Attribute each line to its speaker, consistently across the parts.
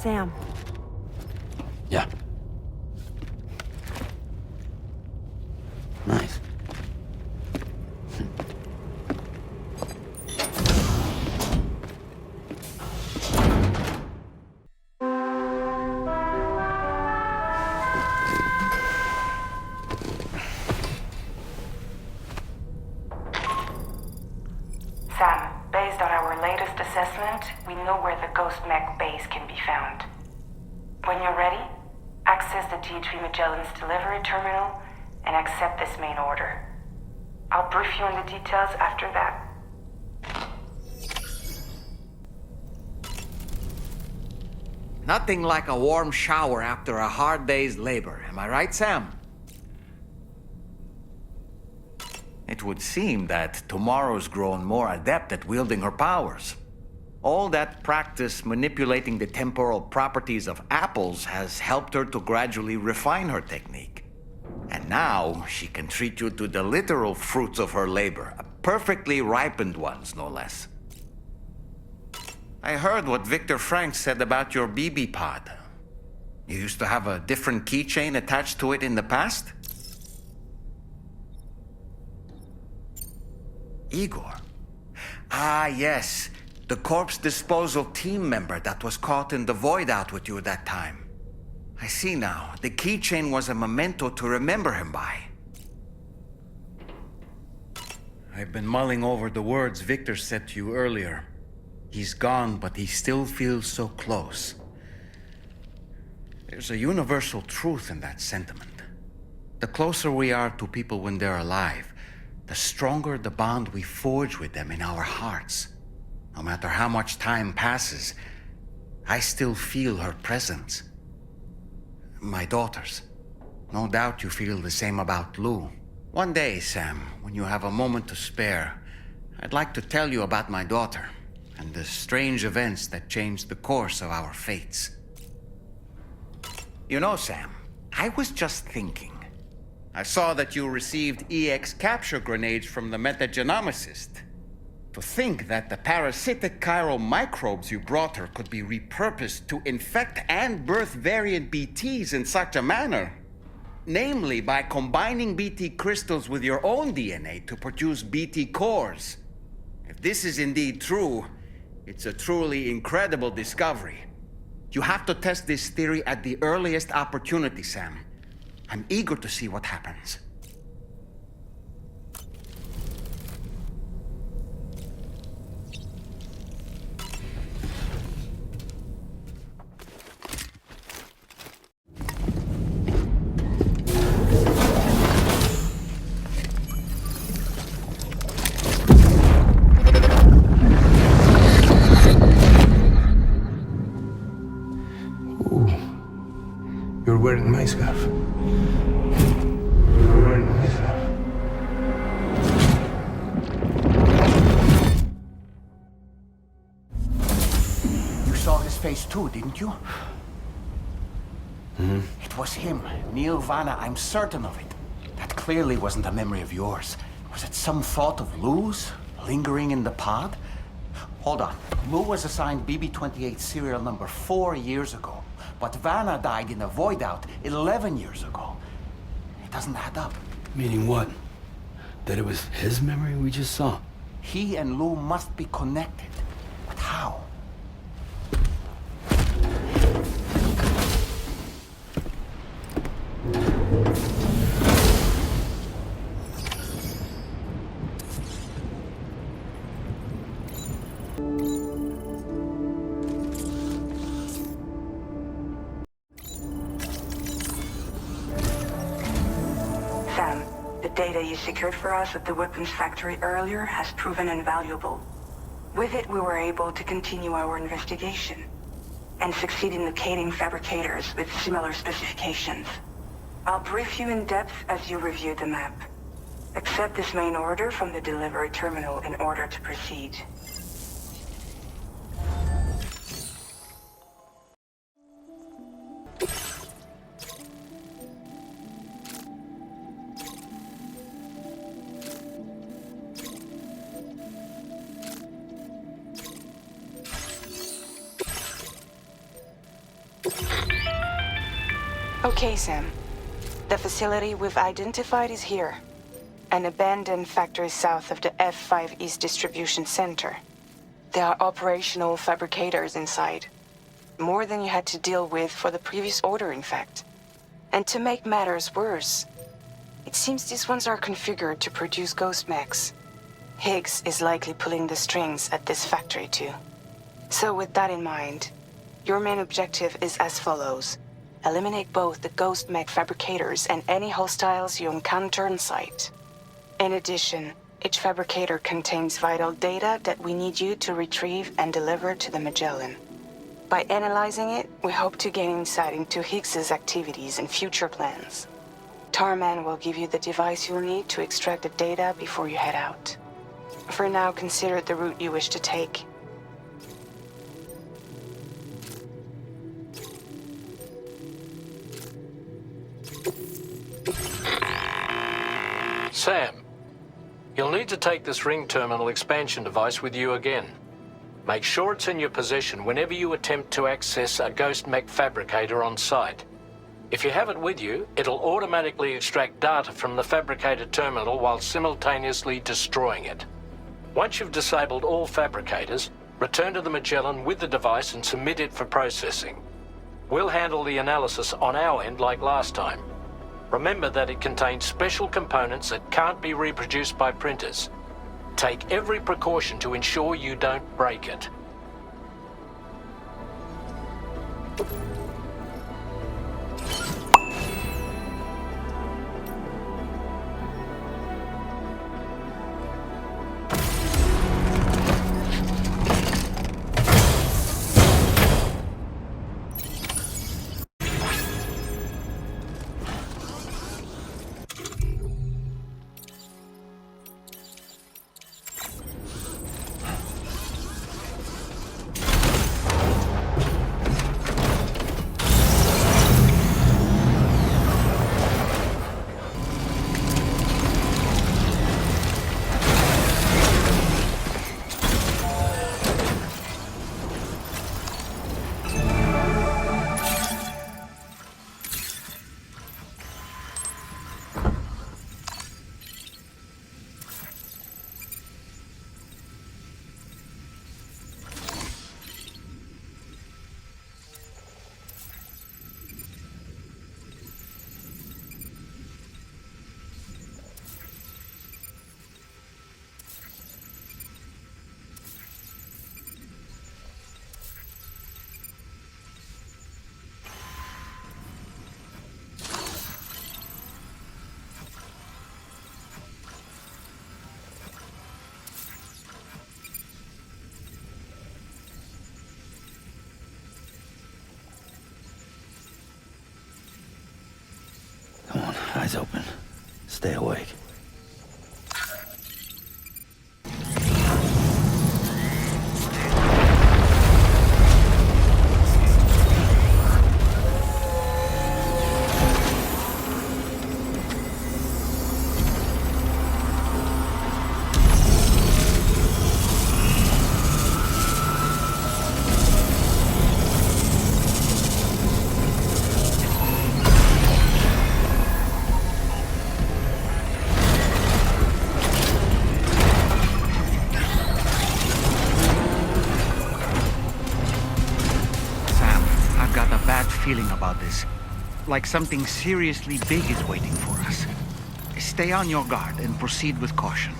Speaker 1: Sam.
Speaker 2: Yeah. Nice.
Speaker 3: Sam, based on our latest assessment, we know where the Gost-Mech base can be found. When you're ready, access the T3 Magellan's delivery terminal and accept this main order. I'll brief you on the details after that.
Speaker 4: Nothing like a warm shower after a hard day's labor, am I right, Sam? It would seem that tomorrow's grown more adept at wielding her powers. All that practice manipulating the temporal properties of apples has helped her to gradually refine her technique. And now she can treat you to the literal fruits of her labor, perfectly ripened ones, no less. I heard what Victor Frank said about your BB pod. You used to have a different keychain attached to it in the past? Igor. Ah, yes. The corpse disposal team member that was caught in the void out with you that time. I see now. The keychain was a memento to remember him by. I've been mulling over the words Victor said to you earlier. He's gone, but he still feels so close. There's a universal truth in that sentiment. The closer we are to people when they're alive, the stronger the bond we forge with them in our hearts. No matter how much time passes, I still feel her presence. My daughters. No doubt you feel the same about Lou. One day, Sam, when you have a moment to spare, I'd like to tell you about my daughter and the strange events that changed the course of our fates. You know, Sam, I was just thinking. I saw that you received EX capture grenades from the metagenomicist. To think that the parasitic chiral microbes you brought her could be repurposed to infect and birth variant BTs in such a manner. Namely, by combining BT crystals with your own DNA to produce BT cores. If this is indeed true, it's a truly incredible discovery. You have to test this theory at the earliest opportunity, Sam. I'm eager to see what happens.
Speaker 5: You're wearing my scarf. You're wearing my scarf.
Speaker 4: You saw his face too, didn't you?
Speaker 5: Mm-hmm.
Speaker 4: It was him, Neil Vanna, I'm certain of it. That clearly wasn't a memory of yours. Was it some thought of Lou's, lingering in the pod? Hold on. Lou was assigned BB-28 serial number 4 years ago. But Vanna died in a void out 11 years ago. It doesn't add up.
Speaker 5: Meaning what? That it was his memory we just saw?
Speaker 4: He and Lou must be connected. But how?
Speaker 3: Sam, the data you secured for us at the weapons factory earlier has proven invaluable. With it, we were able to continue our investigation and succeed in locating fabricators with similar specifications. I'll brief you in depth as you review the map. Accept this main order from the delivery terminal in order to proceed. Okay, Sam. The facility we've identified is here. An abandoned factory south of the F5 East Distribution Center. There are operational fabricators inside. More than you had to deal with for the previous order, in fact. And to make matters worse, it seems these ones are configured to produce ghost mechs. Higgs is likely pulling the strings at this factory too. So with that in mind, your main objective is as follows. Eliminate both the ghost mech fabricators and any hostiles you encounter on site. In addition, each fabricator contains vital data that we need you to retrieve and deliver to the Magellan. By analyzing it, we hope to gain insight into Higgs's activities and future plans. Tarman will give you the device you'll need to extract the data before you head out. For now, consider the route you wish to take.
Speaker 1: Sam, you'll need to take this ring terminal expansion device with you again. Make sure it's in your possession whenever you attempt to access a ghost mech fabricator on site. If you have it with you, it'll automatically extract data from the fabricator terminal while simultaneously destroying it. Once you've disabled all fabricators, return to the Magellan with the device and submit it for processing. We'll handle the analysis on our end like last time. Remember that it contains special components that can't be reproduced by printers. Take every precaution to ensure you don't break it.
Speaker 5: Come on, eyes open. Stay awake.
Speaker 4: Feeling about this. Like something seriously big is waiting for us. Stay on your guard and proceed with caution.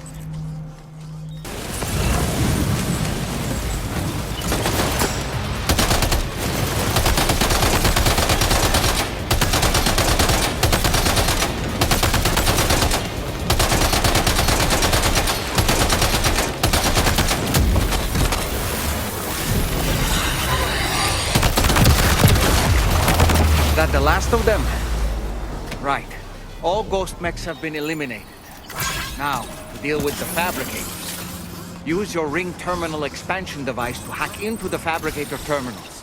Speaker 4: That the last of them? Right. All ghost mechs have been eliminated. Now, to deal with the fabricators. Use your ring terminal expansion device to hack into the fabricator terminals.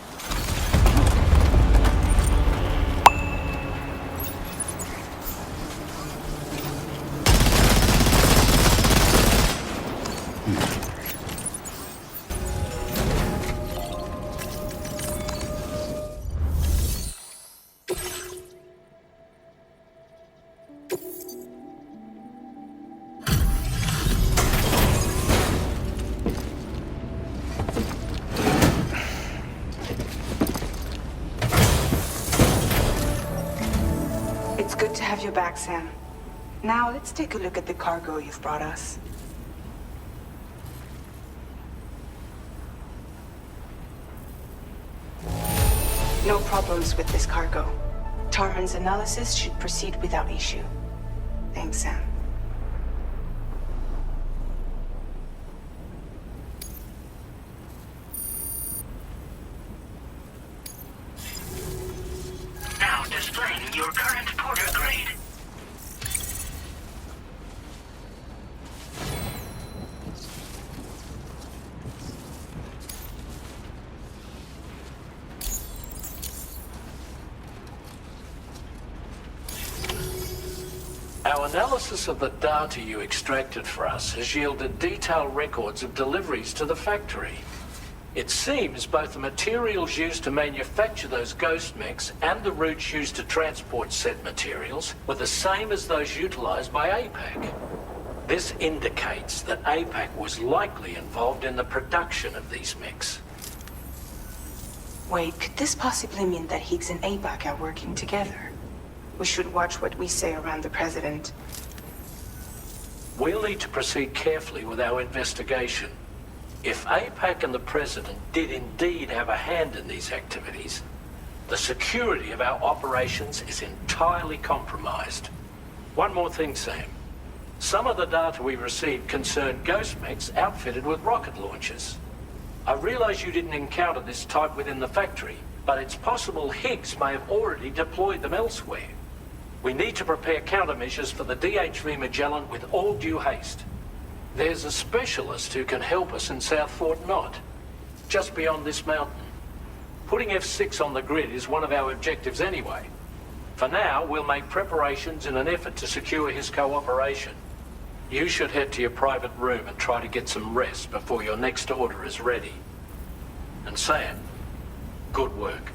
Speaker 3: It's good to have you back, Sam. Now let's take a look at the cargo you've brought us. No problems with this cargo. Tarman's analysis should proceed without issue. Thanks, Sam.
Speaker 6: Now displaying your current porter grade.
Speaker 1: Our analysis of the data you extracted for us has yielded detailed records of deliveries to the factory. It seems both the materials used to manufacture those ghost mechs and the routes used to transport said materials were the same as those utilized by APAC. This indicates that APAC was likely involved in the production of these mechs.
Speaker 3: Wait, could this possibly mean that Higgs and APAC are working together? We should watch what we say around the President.
Speaker 1: We'll need to proceed carefully with our investigation. If APAC and the President did indeed have a hand in these activities, the security of our operations is entirely compromised. One more thing, Sam. Some of the data we received concerned ghost mechs outfitted with rocket launchers. I realize you didn't encounter this type within the factory, but it's possible Higgs may have already deployed them elsewhere. We need to prepare countermeasures for the DHV Magellan with all due haste. There's a specialist who can help us in South Fort Knott, just beyond this mountain. Putting F6 on the grid is one of our objectives anyway. For now, we'll make preparations in an effort to secure his cooperation. You should head to your private room and try to get some rest before your next order is ready. And Sam, good work.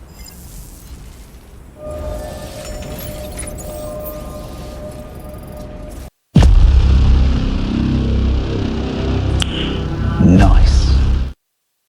Speaker 2: Nice.